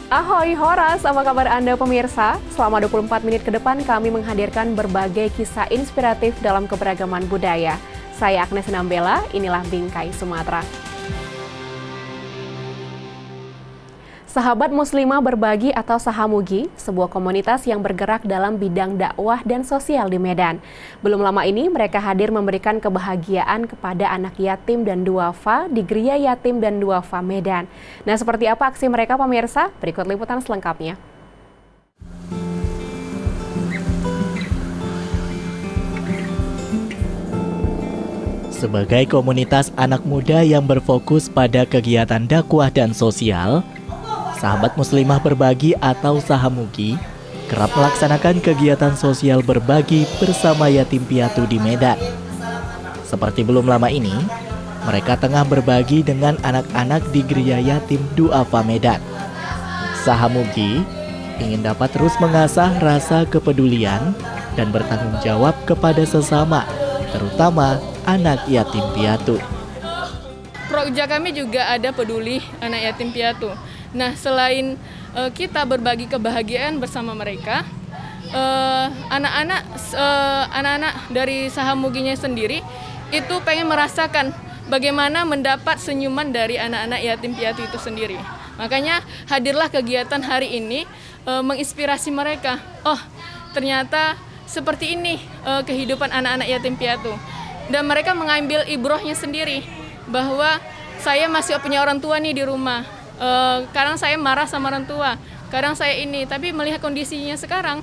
Ahoy Horas, apa kabar Anda pemirsa? Selama 24 menit ke depan kami menghadirkan berbagai kisah inspiratif dalam keberagaman budaya. Saya Agnes Nambela, inilah Bingkai Sumatera. Sahabat Muslimah Berbagi atau Sahamugi, sebuah komunitas yang bergerak dalam bidang dakwah dan sosial di Medan. Belum lama ini mereka hadir memberikan kebahagiaan kepada anak yatim dan duafa di Geria Yatim dan Duafa Medan. Nah, seperti apa aksi mereka pemirsa? Berikut liputan selengkapnya. Sebagai komunitas anak muda yang berfokus pada kegiatan dakwah dan sosial, Sahabat Muslimah Berbagi atau Sahamugi kerap melaksanakan kegiatan sosial berbagi bersama yatim piatu di Medan. Seperti belum lama ini, mereka tengah berbagi dengan anak-anak di Geria Yatim Duafa Medan. Sahamugi ingin dapat terus mengasah rasa kepedulian dan bertanggung jawab kepada sesama, terutama anak yatim piatu. Proja kami juga ada peduli anak yatim piatu. Nah, selain kita berbagi kebahagiaan bersama mereka, anak-anak dari Sahamuginya sendiri itu pengen merasakan bagaimana mendapat senyuman dari anak-anak yatim piatu itu sendiri. Makanya hadirlah kegiatan hari ini menginspirasi mereka. Oh, ternyata seperti ini kehidupan anak-anak yatim piatu. Dan mereka mengambil ibrohnya sendiri bahwa saya masih punya orang tua nih di rumah. Kadang saya marah sama orang tua, kadang saya ini, tapi melihat kondisinya sekarang,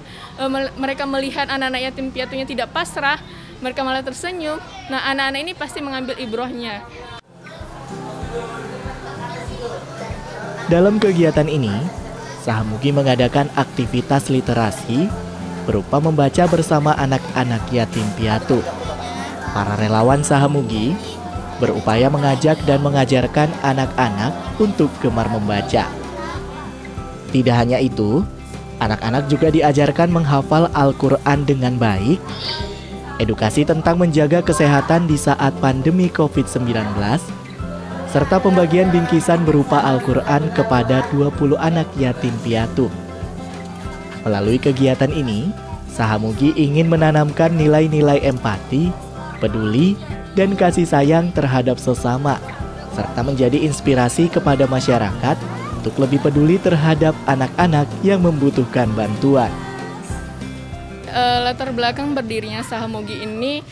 mereka melihat anak-anak yatim piatunya tidak pasrah, mereka malah tersenyum. Nah, anak-anak ini pasti mengambil ibrohnya. Dalam kegiatan ini, Sahamugi mengadakan aktivitas literasi berupa membaca bersama anak-anak yatim piatu. Para relawan Sahamugi berupaya mengajak dan mengajarkan anak-anak untuk gemar membaca. Tidak hanya itu, anak-anak juga diajarkan menghafal Al-Quran dengan baik, edukasi tentang menjaga kesehatan di saat pandemi COVID-19, serta pembagian bingkisan berupa Al-Quran kepada 20 anak yatim piatu. Melalui kegiatan ini, Sahamugi ingin menanamkan nilai-nilai empati, peduli, dan kasih sayang terhadap sesama, serta menjadi inspirasi kepada masyarakat untuk lebih peduli terhadap anak-anak yang membutuhkan bantuan. Latar belakang berdirinya Sahamugi ini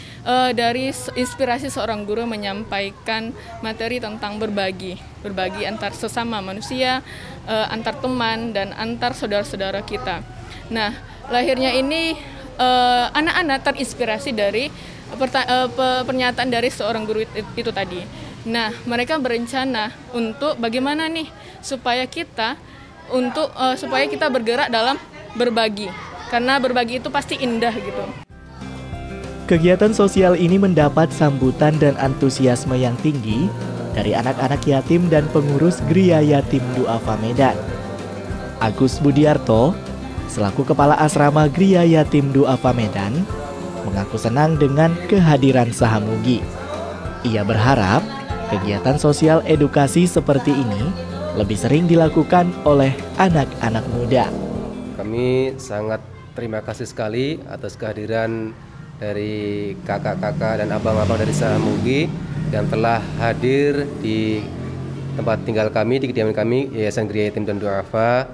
dari inspirasi seorang guru menyampaikan materi tentang berbagi antar sesama manusia, antar teman, dan antar saudara-saudara kita. Nah, lahirnya ini anak-anak terinspirasi dari pernyataan dari seorang guru itu tadi. Nah, mereka berencana untuk bagaimana nih supaya kita bergerak dalam berbagi, karena berbagi itu pasti indah gitu. Kegiatan sosial ini mendapat sambutan dan antusiasme yang tinggi dari anak-anak yatim dan pengurus Geria Yatim Duafa Medan. Agus Budiarto, selaku Kepala Asrama Geria Yatim Duafa Medan, mengaku senang dengan kehadiran Sahamugi. Ia berharap kegiatan sosial edukasi seperti ini lebih sering dilakukan oleh anak-anak muda. Kami sangat terima kasih sekali atas kehadiran dari kakak-kakak dan abang-abang dari Sahamugi yang telah hadir di tempat tinggal kami, di kediaman kami, Yayasan Geria Yatim dan Duafa.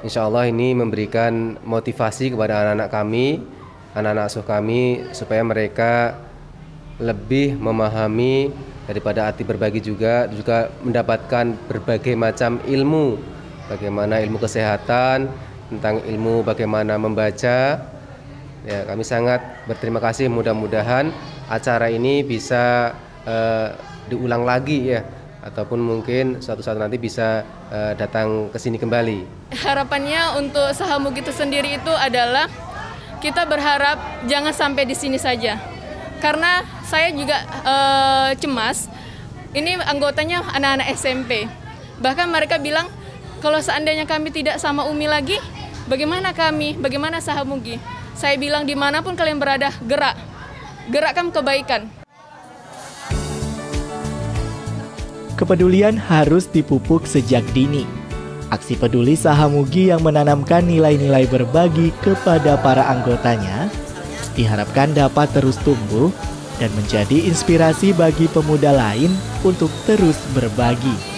Insya Allah ini memberikan motivasi kepada anak-anak kami, anak-anak asuh kami, supaya mereka lebih memahami daripada arti berbagi, juga mendapatkan berbagai macam ilmu, bagaimana ilmu kesehatan, tentang ilmu bagaimana membaca. Ya, kami sangat berterima kasih, mudah-mudahan acara ini bisa diulang lagi ya, ataupun mungkin suatu saat nanti bisa datang ke sini kembali. Harapannya untuk Sahamugi itu sendiri itu adalah kita berharap jangan sampai di sini saja, karena saya juga cemas. Ini anggotanya anak-anak SMP. Bahkan mereka bilang, kalau seandainya kami tidak sama Umi lagi, bagaimana kami, bagaimana Sahamugi? Saya bilang dimanapun kalian berada, gerakkan kebaikan. Kepedulian harus dipupuk sejak dini. Aksi peduli Sahamugi yang menanamkan nilai-nilai berbagi kepada para anggotanya diharapkan dapat terus tumbuh dan menjadi inspirasi bagi pemuda lain untuk terus berbagi.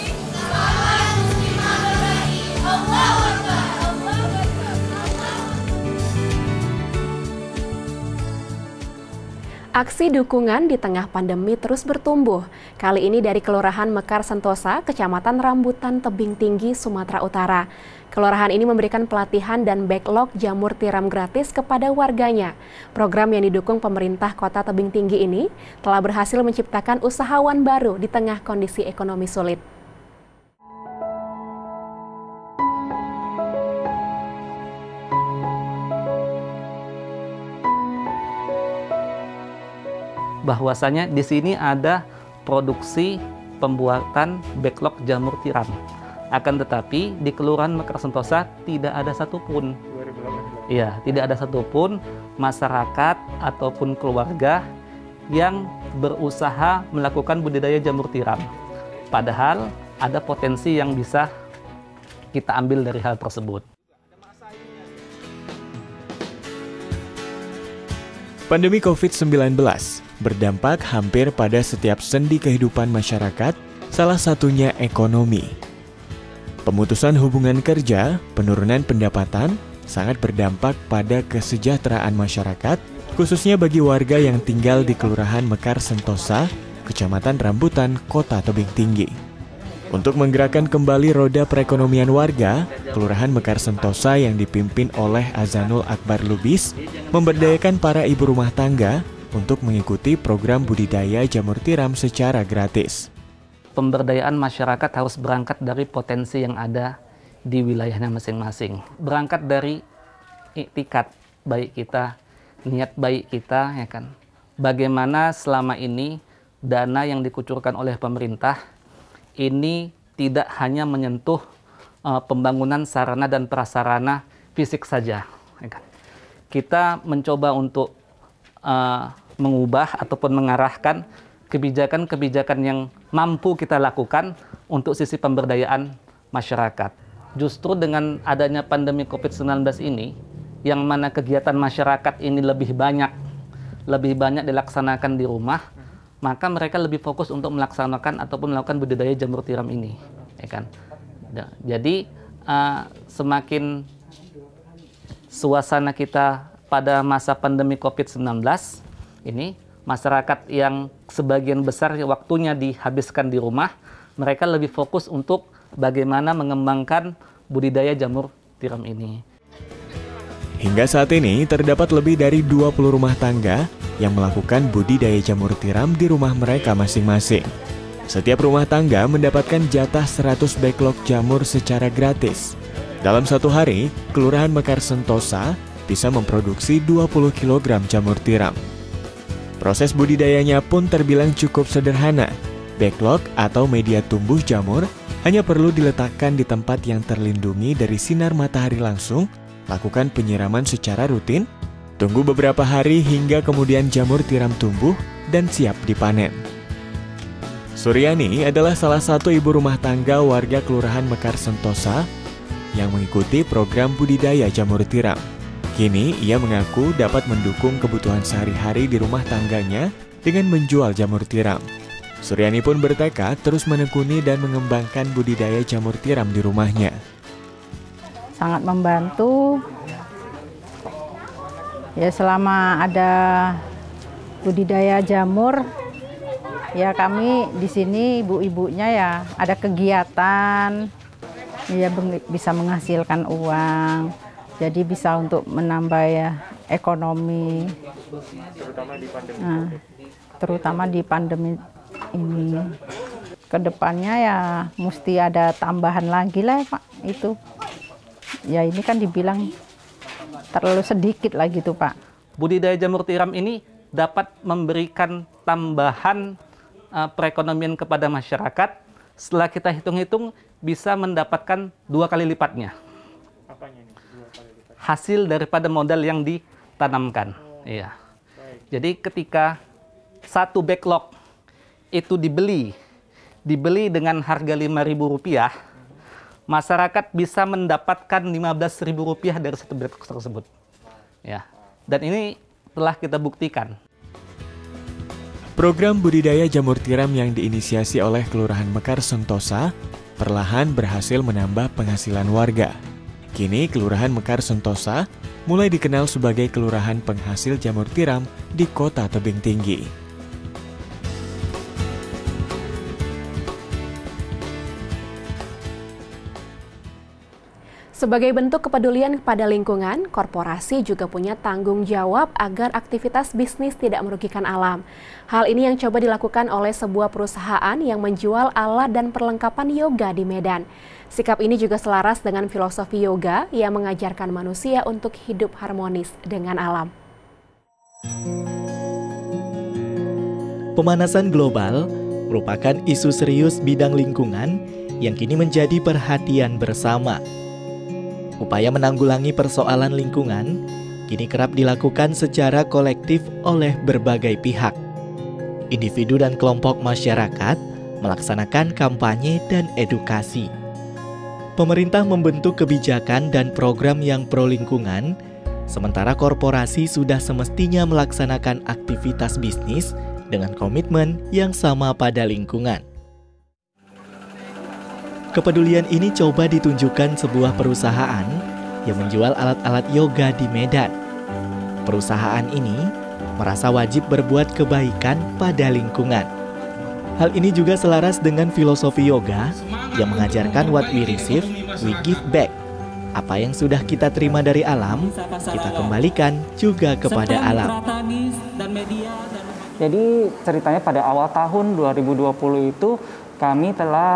Aksi dukungan di tengah pandemi terus bertumbuh. Kali ini dari Kelurahan Mekar Sentosa, Kecamatan Rambutan, Tebing Tinggi, Sumatera Utara. Kelurahan ini memberikan pelatihan dan backlog jamur tiram gratis kepada warganya. Program yang didukung pemerintah Kota Tebing Tinggi ini telah berhasil menciptakan usahawan baru di tengah kondisi ekonomi sulit. Bahwasanya di sini ada produksi pembuatan backlog jamur tiram. Akan tetapi di Kelurahan Mekar Sentosa tidak ada satupun. Iya, tidak ada satupun masyarakat ataupun keluarga yang berusaha melakukan budidaya jamur tiram. Padahal ada potensi yang bisa kita ambil dari hal tersebut. Pandemi COVID-19 berdampak hampir pada setiap sendi kehidupan masyarakat, salah satunya ekonomi. Pemutusan hubungan kerja, penurunan pendapatan, sangat berdampak pada kesejahteraan masyarakat, khususnya bagi warga yang tinggal di Kelurahan Mekar Sentosa, Kecamatan Rambutan, Kota Tebing Tinggi. Untuk menggerakkan kembali roda perekonomian warga, Kelurahan Mekar Sentosa yang dipimpin oleh Azanul Akbar Lubis memberdayakan para ibu rumah tangga untuk mengikuti program budidaya jamur tiram secara gratis. Pemberdayaan masyarakat harus berangkat dari potensi yang ada di wilayahnya masing-masing. Berangkat dari iktikat baik kita, niat baik kita, ya kan. Bagaimana selama ini dana yang dikucurkan oleh pemerintah ini tidak hanya menyentuh pembangunan sarana dan prasarana fisik saja. Ya kan. Kita mencoba untuk mengubah ataupun mengarahkan kebijakan-kebijakan yang mampu kita lakukan untuk sisi pemberdayaan masyarakat. Justru dengan adanya pandemi COVID-19 ini, yang mana kegiatan masyarakat ini lebih banyak dilaksanakan di rumah, maka mereka lebih fokus untuk melaksanakan ataupun melakukan budidaya jamur tiram ini, ya kan. Jadi semakin suasana kita pada masa pandemi COVID-19 ini, masyarakat yang sebagian besar waktunya dihabiskan di rumah, mereka lebih fokus untuk bagaimana mengembangkan budidaya jamur tiram ini. Hingga saat ini terdapat lebih dari 20 rumah tangga yang melakukan budidaya jamur tiram di rumah mereka masing-masing. Setiap rumah tangga mendapatkan jatah 100 backlog jamur secara gratis. Dalam satu hari, Kelurahan Mekar Sentosa bisa memproduksi 20 kg jamur tiram. Proses budidayanya pun terbilang cukup sederhana. Backlog atau media tumbuh jamur hanya perlu diletakkan di tempat yang terlindungi dari sinar matahari langsung, lakukan penyiraman secara rutin, tunggu beberapa hari hingga kemudian jamur tiram tumbuh dan siap dipanen. Suryani adalah salah satu ibu rumah tangga warga Kelurahan Mekar Sentosa yang mengikuti program budidaya jamur tiram. Kini ia mengaku dapat mendukung kebutuhan sehari-hari di rumah tangganya dengan menjual jamur tiram. Suryani pun bertekad terus menekuni dan mengembangkan budidaya jamur tiram di rumahnya. Sangat membantu. Ya, selama ada budidaya jamur, ya kami di sini ibu-ibunya ya ada kegiatan, ya bisa menghasilkan uang, jadi bisa untuk menambah ya ekonomi, terutama di pandemi ini. Kedepannya ya mesti ada tambahan lagi lah Pak, itu. Ya ini kan dibilang terlalu sedikit lagi tuh Pak. Budidaya jamur tiram ini dapat memberikan tambahan perekonomian kepada masyarakat. Setelah kita hitung-hitung bisa mendapatkan 2 kali lipatnya. Apanya ini? 2 kali lipat? Hasil daripada modal yang ditanamkan. Iya. Jadi ketika satu backlog itu dibeli dengan harga Rp5.000, masyarakat bisa mendapatkan Rp15.000 dari satu bed tersebut. Ya, dan ini telah kita buktikan. Program budidaya jamur tiram yang diinisiasi oleh Kelurahan Mekar Sentosa perlahan berhasil menambah penghasilan warga. Kini Kelurahan Mekar Sentosa mulai dikenal sebagai kelurahan penghasil jamur tiram di Kota Tebing Tinggi. Sebagai bentuk kepedulian kepada lingkungan, korporasi juga punya tanggung jawab agar aktivitas bisnis tidak merugikan alam. Hal ini yang coba dilakukan oleh sebuah perusahaan yang menjual alat dan perlengkapan yoga di Medan. Sikap ini juga selaras dengan filosofi yoga yang mengajarkan manusia untuk hidup harmonis dengan alam. Pemanasan global merupakan isu serius bidang lingkungan yang kini menjadi perhatian bersama. Upaya menanggulangi persoalan lingkungan kini kerap dilakukan secara kolektif oleh berbagai pihak. Individu dan kelompok masyarakat melaksanakan kampanye dan edukasi. Pemerintah membentuk kebijakan dan program yang pro lingkungan, sementara korporasi sudah semestinya melaksanakan aktivitas bisnis dengan komitmen yang sama pada lingkungan. Kepedulian ini coba ditunjukkan sebuah perusahaan yang menjual alat-alat yoga di Medan. Perusahaan ini merasa wajib berbuat kebaikan pada lingkungan. Hal ini juga selaras dengan filosofi yoga yang mengajarkan what we receive, we give back. Apa yang sudah kita terima dari alam, kita kembalikan juga kepada alam. Jadi ceritanya pada awal tahun 2020 itu kami telah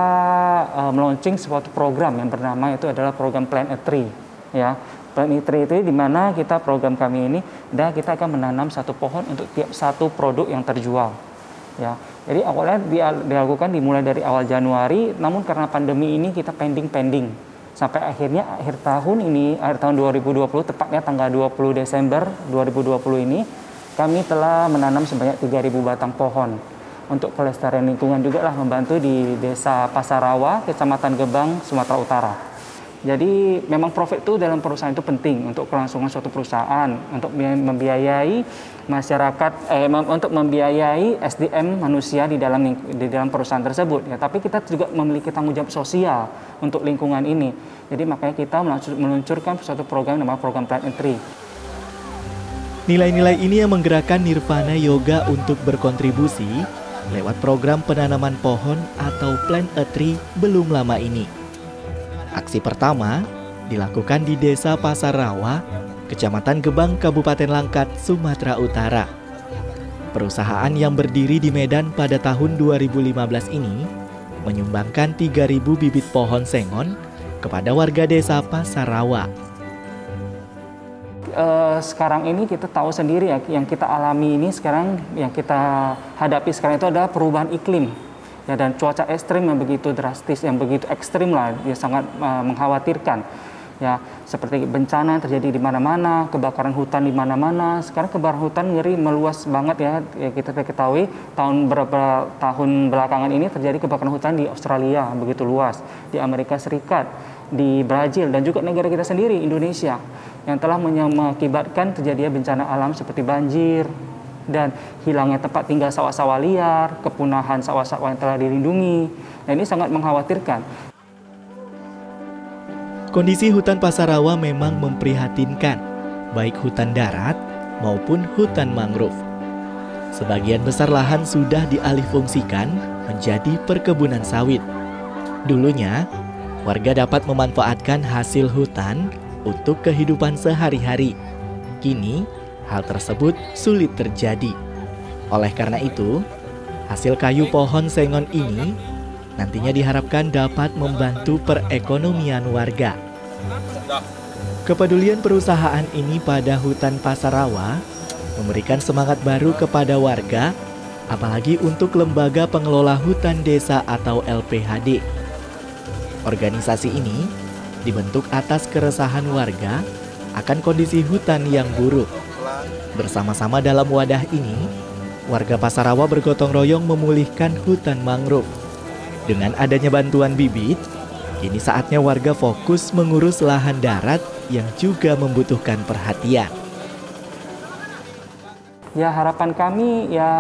meluncing suatu program yang bernama itu adalah program Plant a Tree. Ya, Plant a Tree itu di mana kita program kami ini dan kita akan menanam satu pohon untuk tiap satu produk yang terjual. Ya, jadi awalnya dilakukan dimulai dari awal Januari, namun karena pandemi ini kita pending sampai akhirnya akhir tahun 2020 tepatnya tanggal 20 Desember 2020 ini kami telah menanam sebanyak 3.000 batang pohon. Untuk kelestarian lingkungan juga lah membantu di Desa Pasarawa, Kecamatan Gebang, Sumatera Utara. Jadi memang profit itu dalam perusahaan itu penting untuk kelangsungan suatu perusahaan, untuk membiayai masyarakat, untuk membiayai SDM manusia di dalam perusahaan tersebut. Ya, tapi kita juga memiliki tanggung jawab sosial untuk lingkungan ini. Jadi makanya kita meluncurkan suatu program namanya program Plant a Tree. Nilai-nilai ini yang menggerakkan Nirvana Yoga untuk berkontribusi lewat program penanaman pohon atau Plant a Tree belum lama ini. Aksi pertama dilakukan di Desa Pasarawa, Kecamatan Gebang, Kabupaten Langkat, Sumatera Utara. Perusahaan yang berdiri di Medan pada tahun 2015 ini menyumbangkan 3.000 bibit pohon sengon kepada warga Desa Pasarawa. Sekarang ini kita tahu sendiri ya, yang kita alami ini sekarang, yang kita hadapi sekarang itu adalah perubahan iklim ya, dan cuaca ekstrim yang begitu drastis, yang begitu ekstrim lah, dia sangat mengkhawatirkan ya, seperti bencana yang terjadi di mana-mana, kebakaran hutan di mana-mana. Sekarang kebakaran hutan ngeri meluas banget ya, kita ketahui beberapa tahun belakangan ini terjadi kebakaran hutan di Australia begitu luas, di Amerika Serikat, di Brazil, dan juga negara kita sendiri Indonesia yang telah mengakibatkan terjadinya bencana alam seperti banjir dan hilangnya tempat tinggal sawah-sawah liar, kepunahan sawah-sawah yang telah dilindungi. Nah, ini sangat mengkhawatirkan. Kondisi hutan Pasarawa memang memprihatinkan, baik hutan darat maupun hutan mangrove. Sebagian besar lahan sudah dialihfungsikan menjadi perkebunan sawit. Dulunya, warga dapat memanfaatkan hasil hutan untuk kehidupan sehari-hari. Kini, hal tersebut sulit terjadi. Oleh karena itu, hasil kayu pohon sengon ini nantinya diharapkan dapat membantu perekonomian warga. Kepedulian perusahaan ini pada hutan Pasarawa memberikan semangat baru kepada warga, apalagi untuk lembaga pengelola hutan desa atau LPHD. Organisasi ini dibentuk atas keresahan warga akan kondisi hutan yang buruk. Bersama-sama dalam wadah ini, warga Pasarawa bergotong royong memulihkan hutan mangrove. Dengan adanya bantuan bibit, Kini saatnya warga fokus mengurus lahan darat yang juga membutuhkan perhatian. Ya harapan kami ya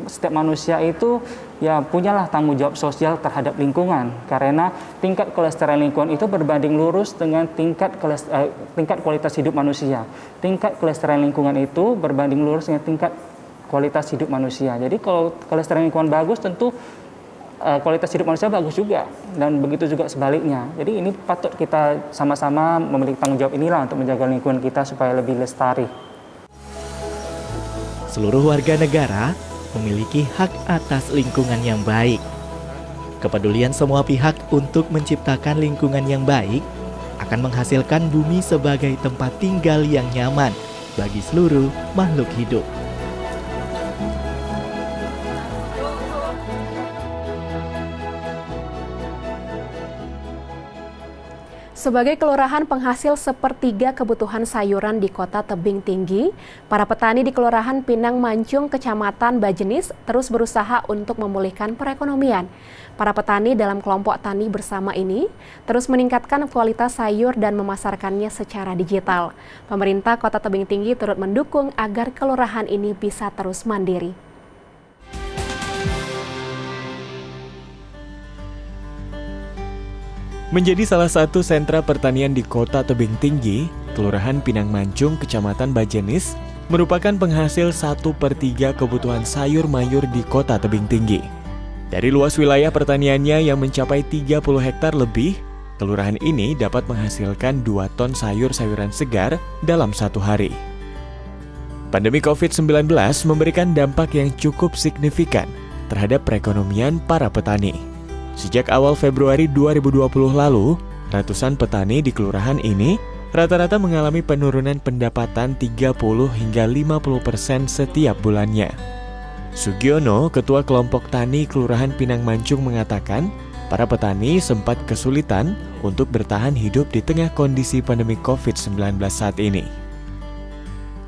setiap manusia itu ya punyalah tanggung jawab sosial terhadap lingkungan, karena tingkat kelestarian lingkungan itu berbanding lurus dengan tingkat kualitas hidup manusia. Tingkat kelestarian lingkungan itu berbanding lurus dengan tingkat kualitas hidup manusia. Jadi kalau kelestarian lingkungan bagus, tentu kualitas hidup manusia bagus juga, dan begitu juga sebaliknya. Jadi ini patut kita sama-sama memiliki tanggung jawab inilah untuk menjaga lingkungan kita supaya lebih lestari. Seluruh warga negara memiliki hak atas lingkungan yang baik. Kepedulian semua pihak untuk menciptakan lingkungan yang baik akan menghasilkan bumi sebagai tempat tinggal yang nyaman bagi seluruh makhluk hidup. Sebagai kelurahan penghasil sepertiga kebutuhan sayuran di Kota Tebing Tinggi, para petani di Kelurahan Pinang Mancung, Kecamatan Bajenis terus berusaha untuk memulihkan perekonomian. Para petani dalam kelompok tani bersama ini terus meningkatkan kualitas sayur dan memasarkannya secara digital. Pemerintah Kota Tebing Tinggi turut mendukung agar kelurahan ini bisa terus mandiri. Menjadi salah satu sentra pertanian di Kota Tebing Tinggi, Kelurahan Pinang Mancung, Kecamatan Bajenis, merupakan penghasil 1/3 kebutuhan sayur mayur di Kota Tebing Tinggi. Dari luas wilayah pertaniannya yang mencapai 30 hektar lebih, kelurahan ini dapat menghasilkan 2 ton sayur-sayuran segar dalam satu hari. Pandemi COVID-19 memberikan dampak yang cukup signifikan terhadap perekonomian para petani. Sejak awal Februari 2020 lalu, ratusan petani di kelurahan ini rata-rata mengalami penurunan pendapatan 30 hingga 50% setiap bulannya. Sugiono, Ketua Kelompok Tani Kelurahan Pinang Mancung mengatakan, para petani sempat kesulitan untuk bertahan hidup di tengah kondisi pandemi COVID-19 saat ini.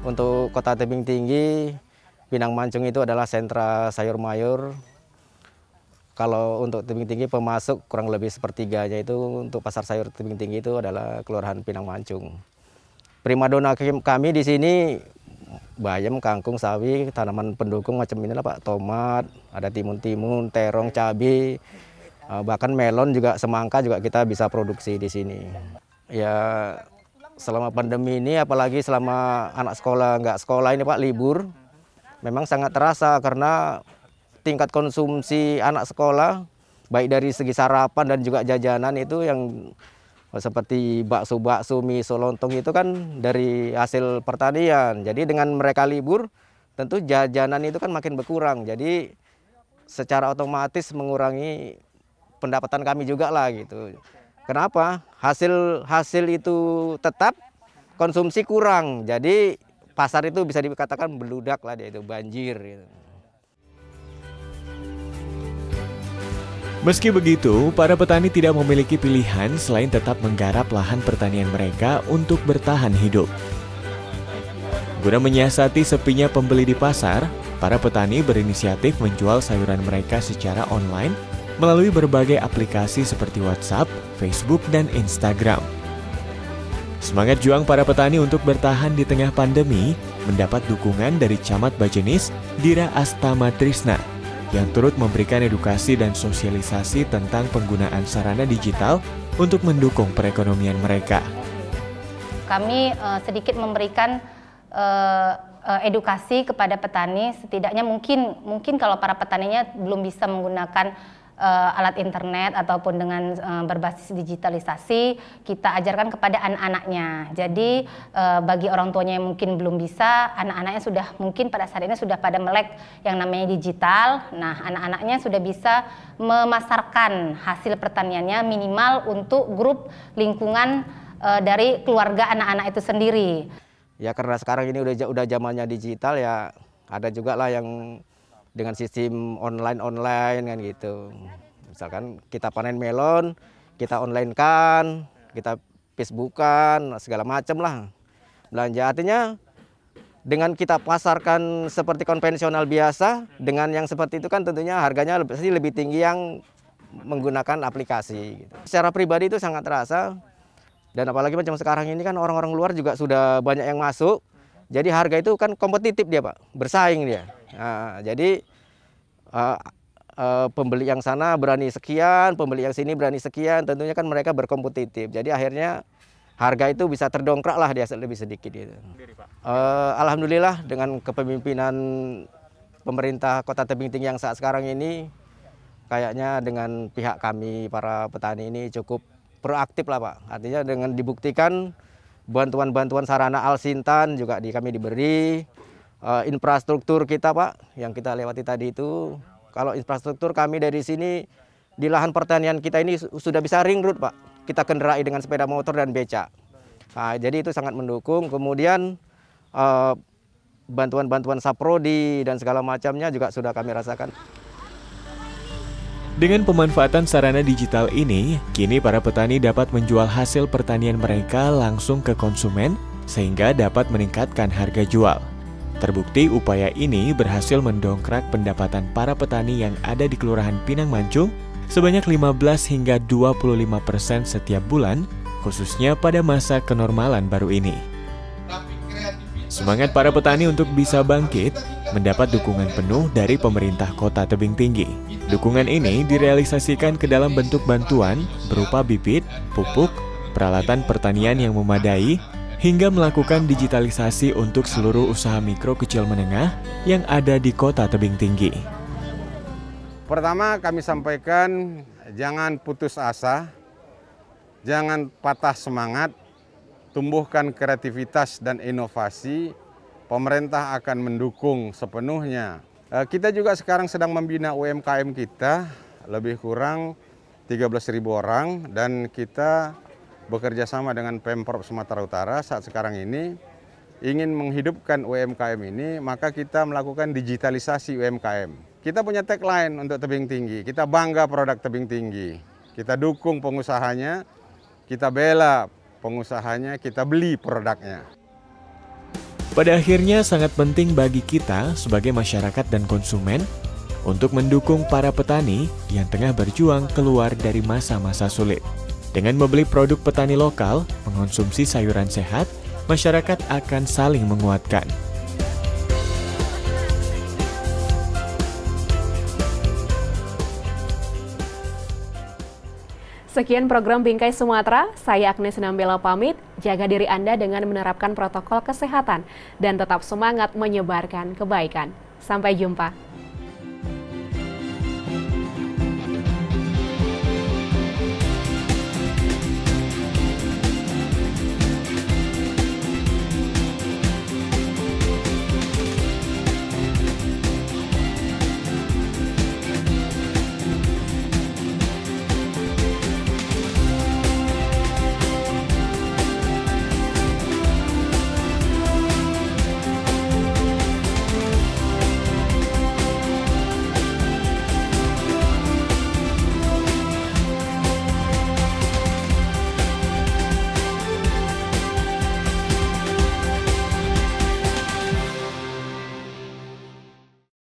Untuk Kota Tebing Tinggi, Pinang Mancung itu adalah sentra sayur mayur. Kalau untuk Tebing Tinggi pemasok kurang lebih sepertiganya itu untuk pasar sayur Tebing Tinggi itu adalah Kelurahan Pinang Mancung. Primadona kami di sini bayam, kangkung, sawi, tanaman pendukung macam inilah Pak, tomat, ada timun-timun, terong, cabai, bahkan melon juga, semangka juga kita bisa produksi di sini. Ya selama pandemi ini, apalagi selama anak sekolah nggak sekolah ini Pak, libur, memang sangat terasa karena tingkat konsumsi anak sekolah, baik dari segi sarapan dan juga jajanan itu yang seperti bakso-bakso, mie, lontong itu kan dari hasil pertanian. Jadi dengan mereka libur, tentu jajanan itu kan makin berkurang. Jadi secara otomatis mengurangi pendapatan kami juga lah gitu. Kenapa? Hasil itu tetap, konsumsi kurang. Jadi pasar itu bisa dikatakan beludak lah, dia itu banjir gitu. Meski begitu, para petani tidak memiliki pilihan selain tetap menggarap lahan pertanian mereka untuk bertahan hidup. Guna menyiasati sepinya pembeli di pasar, para petani berinisiatif menjual sayuran mereka secara online melalui berbagai aplikasi seperti WhatsApp, Facebook, dan Instagram. Semangat juang para petani untuk bertahan di tengah pandemi mendapat dukungan dari Camat Bajenis, Dira Astama Trisna, yang turut memberikan edukasi dan sosialisasi tentang penggunaan sarana digital untuk mendukung perekonomian mereka. Kami sedikit memberikan edukasi kepada petani, setidaknya mungkin kalau para petaninya belum bisa menggunakan alat internet ataupun dengan berbasis digitalisasi, kita ajarkan kepada anak-anaknya. Jadi bagi orang tuanya yang mungkin belum bisa, anak-anaknya sudah mungkin pada saat ini sudah pada melek yang namanya digital. Nah, anak-anaknya sudah bisa memasarkan hasil pertaniannya minimal untuk grup lingkungan dari keluarga anak-anak itu sendiri. Ya karena sekarang ini udah zamannya digital ya, ada juga lah yang dengan sistem online kan gitu. Misalkan kita panen melon, kita online kan, kita Facebookan, segala macam lah belanja. Artinya dengan kita pasarkan seperti konvensional biasa, dengan yang seperti itu kan tentunya harganya lebih tinggi yang menggunakan aplikasi. Gitu. Secara pribadi itu sangat terasa, dan apalagi macam sekarang ini kan orang-orang luar juga sudah banyak yang masuk, jadi harga itu kan kompetitif dia Pak, bersaing dia. Nah, jadi pembeli yang sana berani sekian, pembeli yang sini berani sekian, tentunya kan mereka berkompetitif. Jadi akhirnya harga itu bisa terdongkrak lah dia lebih sedikit gitu. Alhamdulillah dengan kepemimpinan pemerintah Kota Tebing Tinggi yang saat sekarang ini, kayaknya dengan pihak kami para petani ini cukup proaktif lah Pak. Artinya dengan dibuktikan bantuan-bantuan sarana Alsintan juga kami diberi, infrastruktur kita Pak yang kita lewati tadi itu. Kalau infrastruktur kami dari sini di lahan pertanian kita ini sudah bisa ring road Pak. Kita kendarai dengan sepeda motor dan becak. Nah, jadi itu sangat mendukung. Kemudian bantuan-bantuan saprodi dan segala macamnya juga sudah kami rasakan. Dengan pemanfaatan sarana digital ini, kini para petani dapat menjual hasil pertanian mereka langsung ke konsumen sehingga dapat meningkatkan harga jual. Terbukti upaya ini berhasil mendongkrak pendapatan para petani yang ada di Kelurahan Pinang Mancung sebanyak 15 hingga 25% setiap bulan, khususnya pada masa kenormalan baru ini. Semangat para petani untuk bisa bangkit mendapat dukungan penuh dari pemerintah Kota Tebing Tinggi. Dukungan ini direalisasikan ke dalam bentuk bantuan berupa bibit, pupuk, peralatan pertanian yang memadai, hingga melakukan digitalisasi untuk seluruh usaha mikro kecil menengah yang ada di Kota Tebing Tinggi. Pertama kami sampaikan jangan putus asa, jangan patah semangat, tumbuhkan kreativitas dan inovasi, pemerintah akan mendukung sepenuhnya. Kita juga sekarang sedang membina UMKM kita, lebih kurang 13.000 orang, dan kita bekerja sama dengan Pemprov Sumatera Utara saat sekarang ini ingin menghidupkan UMKM ini, maka kita melakukan digitalisasi UMKM. Kita punya tagline untuk Tebing Tinggi, kita bangga produk Tebing Tinggi, kita dukung pengusahanya, kita bela pengusahanya, kita beli produknya. Pada akhirnya sangat penting bagi kita sebagai masyarakat dan konsumen untuk mendukung para petani yang tengah berjuang keluar dari masa-masa sulit. Dengan membeli produk petani lokal, mengonsumsi sayuran sehat, masyarakat akan saling menguatkan. Sekian program Bingkai Sumatera, saya Agnes Nambela pamit, jaga diri Anda dengan menerapkan protokol kesehatan dan tetap semangat menyebarkan kebaikan. Sampai jumpa.